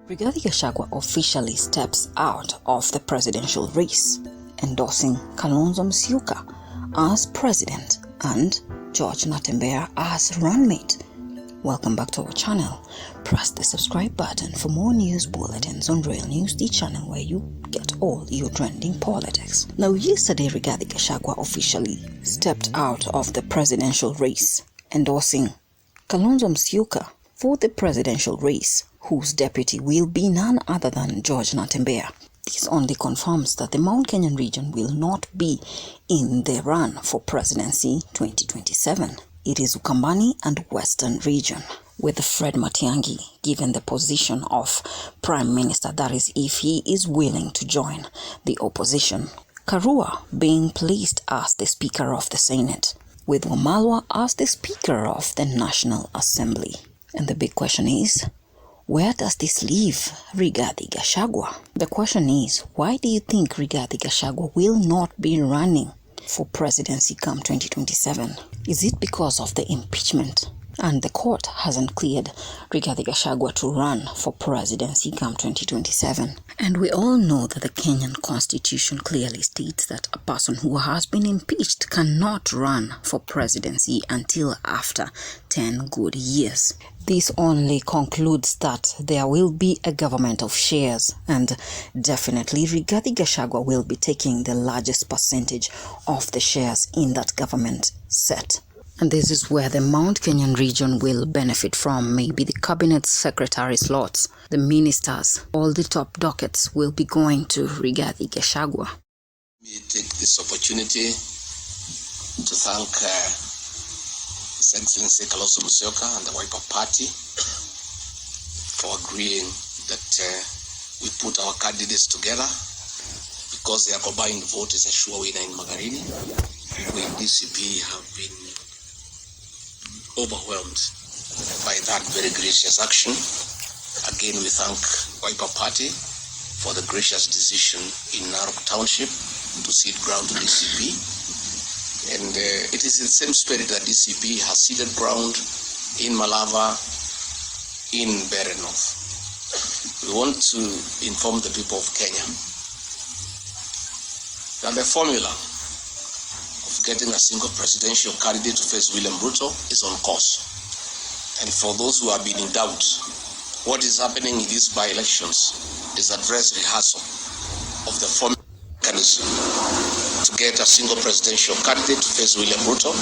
Rigathi Gachagua officially steps out of the presidential race, endorsing Kalonzo as president and George Natembeya as runmate. Welcome back to our channel. Press the subscribe button for more news bulletins on Real News, the channel where you get all your trending politics. Now, yesterday, Rigathi Gachagua officially stepped out of the presidential race, endorsing Kalonzo for the presidential race, whose deputy will be none other than George Natembeya. This only confirms that the Mount Kenyan region will not be in the run for presidency 2027. It is Ukambani and Western region, with Fred Matiang'i given the position of Prime Minister, that is if he is willing to join the opposition. Karua being placed as the Speaker of the Senate, with Wamalwa as the Speaker of the National Assembly. And the big question is, where does this leave Rigathi Gachagua? The question is, why do you think Rigathi Gachagua will not be running for presidency come 2027? Is it because of the impeachment and the court hasn't cleared Rigathi Gachagua to run for presidency come 2027? And we all know that the Kenyan constitution clearly states that a person who has been impeached cannot run for presidency until after 10 good years. This only concludes that there will be a government of shares, and definitely Rigathi Gachagua will be taking the largest percentage of the shares in that government set. And this is where the Mount Kenyan region will benefit from. Maybe the cabinet secretary slots, the ministers, all the top dockets will be going to Rigathi Gachagua. Let me take this opportunity to thank His Excellency Kalonzo and the Wiper Party for agreeing that we put our candidates together, because their combined vote is a sure winner in Magarini. We in DCP have been overwhelmed by that very gracious action. Again, we thank Wiper Party for the gracious decision in Narok Township to cede ground to DCP. And it is in the same spirit that DCP has ceded ground in Malava, in Bere North. We want to inform the people of Kenya that the formula getting a single presidential candidate to face William Ruto is on course. And for those who have been in doubt, what is happening in these by-elections is a dress rehearsal of the formula mechanism to get a single presidential candidate to face William Ruto.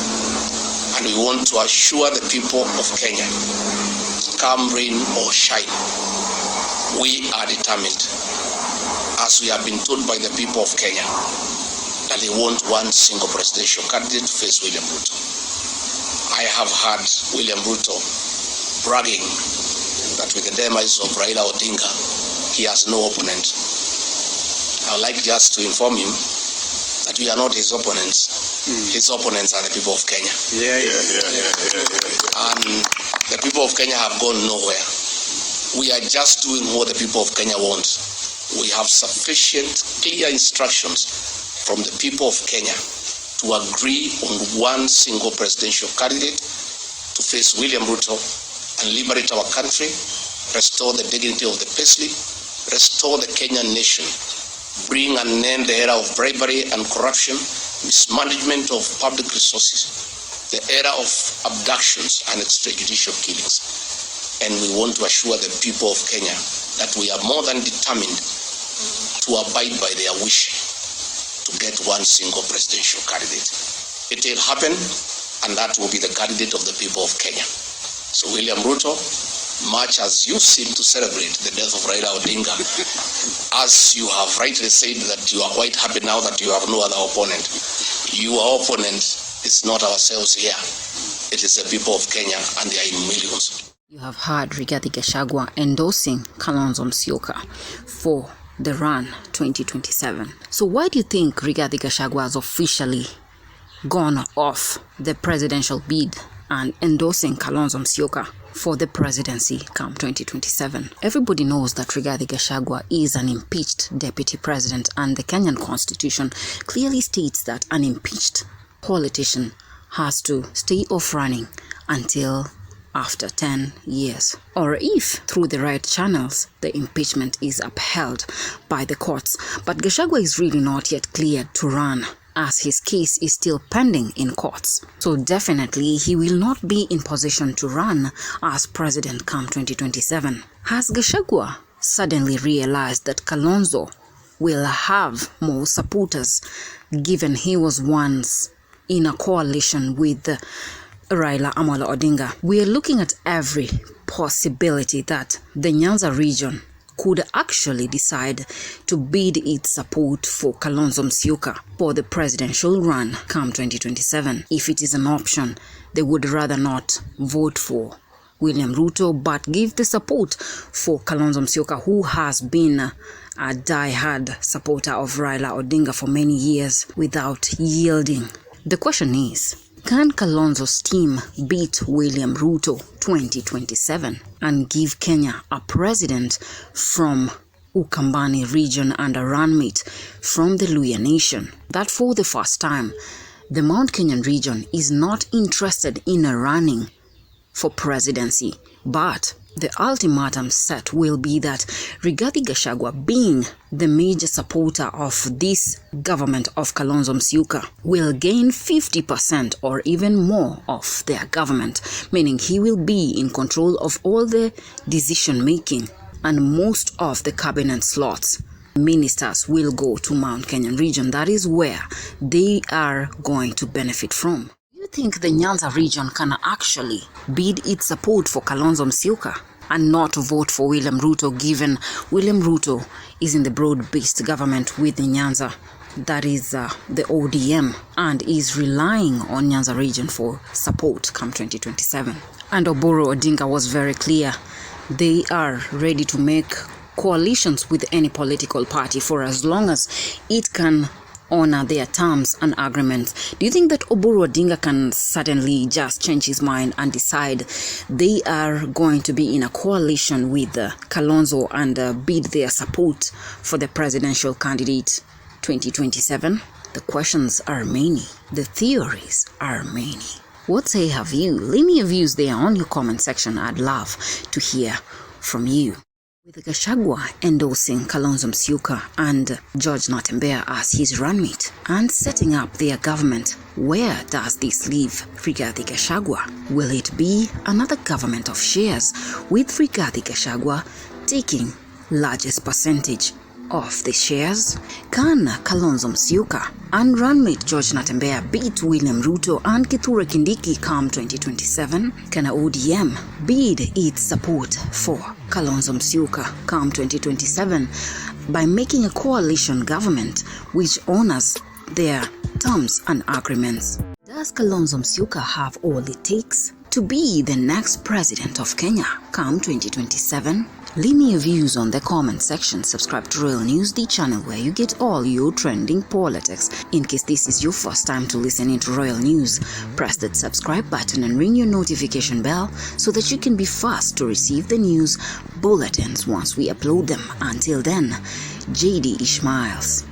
And we want to assure the people of Kenya, come rain or shine, we are determined, as we have been told by the people of Kenya, that they want one single presidential candidate to face William Ruto. I have heard William Ruto bragging that with the demise of Raila Odinga, he has no opponent. I would like just to inform him that we are not his opponents. His opponents are the people of Kenya. And the people of Kenya have gone nowhere. We are just doing what the people of Kenya want. We have sufficient, clear instructions from the people of Kenya to agree on one single presidential candidate to face William Ruto and liberate our country, restore the dignity of the Paisley, restore the Kenyan nation, bring an end to the era of bribery and corruption, mismanagement of public resources, the era of abductions and extrajudicial killings. And we want to assure the people of Kenya that we are more than determined to abide by their wish to get one single presidential candidate. It will happen, and that will be the candidate of the people of Kenya. So William Ruto, much as you seem to celebrate the death of Raila Odinga, as you have rightly said that you are quite happy now that you have no other opponent, your opponent is not ourselves here. It is the people of Kenya, and they are in millions. You have heard Rigathi Gachagua endorsing Kalonzo for the run 2027. So why do you think Rigathi Gachagua has officially gone off the presidential bid and endorsing Kalonzo for the presidency come 2027? Everybody knows that Rigathi Gachagua is an impeached deputy president, and the Kenyan constitution clearly states that an impeached politician has to stay off running until after 10 years, or if through the right channels the impeachment is upheld by the courts. But Gachagua is really not yet cleared to run, as his case is still pending in courts. So definitely he will not be in position to run as president come 2027. Has Gachagua suddenly realized that Kalonzo will have more supporters, given he was once in a coalition with Raila Amolo Odinga? We are looking at every possibility that the Nyanza region could actually decide to bid its support for Kalonzo Musyoka for the presidential run come 2027. If it is an option, they would rather not vote for William Ruto but give the support for Kalonzo Musyoka, who has been a die-hard supporter of Raila Odinga for many years without yielding. The question is, can Kalonzo's team beat William Ruto 2027 and give Kenya a president from Ukambani region and a runmate from the Luhya nation? That for the first time, the Mount Kenyan region is not interested in a running for presidency, but the ultimatum set will be that Rigathi Gachagua, being the major supporter of this government of Kalonzo Musyoka, will gain 50% or even more of their government, meaning he will be in control of all the decision making, and most of the cabinet slots, ministers, will go to Mount Kenyan region. That is where they are going to benefit from. Do you think the Nyanza region can actually bid its support for Kalonzo Musyoka and not vote for William Ruto, given William Ruto is in the broad-based government with the Nyanza, that is the ODM, and is relying on Nyanza region for support come 2027? And Oburu Odinga was very clear. They are ready to make coalitions with any political party for as long as it can honor their terms and agreements. Do you think that Oburu Odinga can suddenly just change his mind and decide they are going to be in a coalition with Kalonzo and bid their support for the presidential candidate 2027? The questions are many. The theories are many. What say have you? Leave me your views there on your comment section. I'd love to hear from you. With Gachagua endorsing Kalonzo Musyoka and George Natembeya as his runmate and setting up their government, where does this leave Rigathi Gachagua? Will it be another government of shares, with Rigathi Gachagua taking largest percentage of the shares? Can Kalonzo Musyoka and runmate George Natembeya beat William Ruto and Kithure Kindiki come 2027? Can ODM bid its support for Kalonzo Musyoka come 2027 by making a coalition government which honors their terms and agreements? Does Kalonzo Musyoka have all it takes to be the next president of Kenya come 2027? Leave me your views on the comment section. Subscribe to Royal News, the channel where you get all your trending politics. In case this is your first time to listen into Royal News, press that subscribe button and ring your notification bell so that you can be first to receive the news bulletins once we upload them. Until then, JD Ishmaels.